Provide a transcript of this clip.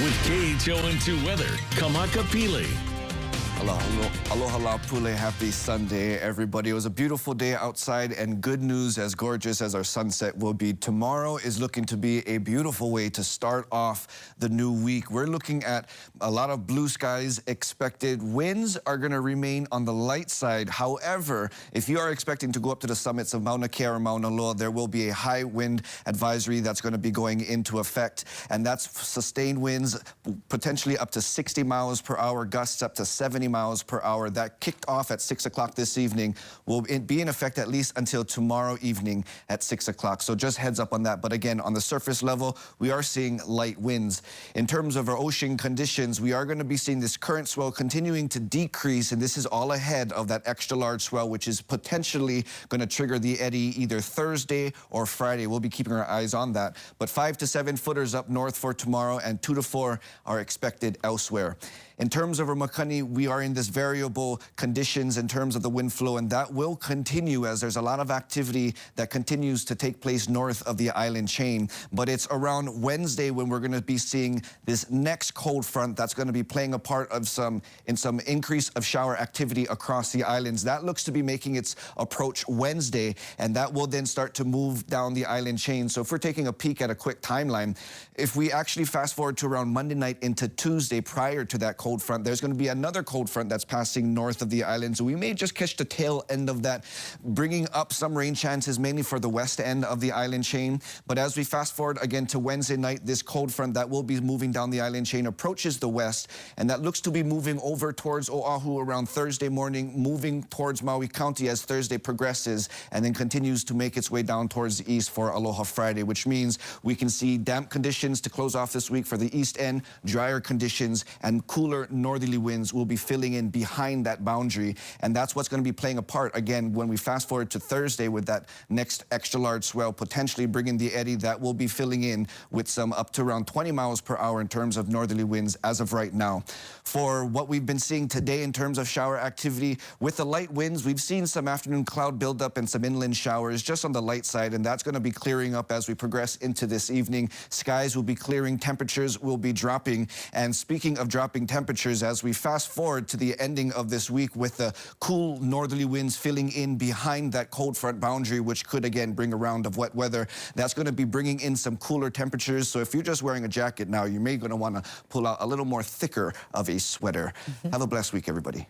with KHON2 Weather, Kamaka Pili. Aloha pule, happy Sunday, everybody. It was a beautiful day outside, and good news, as gorgeous as our sunset will be. Tomorrow is looking to be a beautiful way to start off the new week. We're looking at a lot of blue skies expected. Winds are going to remain on the light side. However, if you are expecting to go up to the summits of Mauna Kea or Mauna Loa, there will be a high wind advisory that's going to be going into effect, and that's sustained winds, potentially up to 60 miles per hour, gusts up to 70 miles per hour. That kicked off at 6 o'clock this evening, will be in effect at least until tomorrow evening at 6 o'clock. So just heads up on that. But again, on the surface level, we are seeing light winds. In terms of our ocean conditions, we are going to be seeing this current swell continuing to decrease, and this is all ahead of that extra large swell, which is potentially going to trigger the eddy either Thursday or Friday. We'll be keeping our eyes on that. But 5 to 7 footers up north for tomorrow, and 2 to 4 are expected elsewhere. In terms of our Makani, we are in this variable conditions in terms of the wind flow, and that will continue as there's a lot of activity that continues to take place north of the island chain. But it's around Wednesday when we're going to be seeing this next cold front that's going to be playing a part of some increase of shower activity across the islands. That looks to be making its approach Wednesday, and that will then start to move down the island chain. So if we're taking a peek at a quick timeline, if we actually fast forward to around Monday night into Tuesday prior to that cold front, there's going to be another cold front that's passing north of the island. So we may just catch the tail end of that, bringing up some rain chances mainly for the west end of the island chain. But as we fast forward again to Wednesday night, this cold front that will be moving down the island chain approaches the west, and that looks to be moving over towards Oahu around Thursday morning, moving towards Maui County as Thursday progresses, and then continues to make its way down towards the east for Aloha Friday, which means we can see damp conditions to close off this week for the east end, drier conditions, and cooler northerly winds will be filling in behind that boundary. And that's what's going to be playing a part, again, when we fast forward to Thursday with that next extra large swell, potentially bringing the eddy that will be filling in with some up to around 20 miles per hour in terms of northerly winds as of right now. For what we've been seeing today in terms of shower activity, with the light winds, we've seen some afternoon cloud buildup and some inland showers just on the light side, and that's going to be clearing up as we progress into this evening. Skies will be clearing, temperatures will be dropping. And speaking of dropping temperatures, as we fast forward to the ending of this week with the cool northerly winds filling in behind that cold front boundary, which could again bring a round of wet weather, that's going to be bringing in some cooler temperatures. So if you're just wearing a jacket now, you may going to want to pull out a little more thicker of a sweater. Have a blessed week, everybody.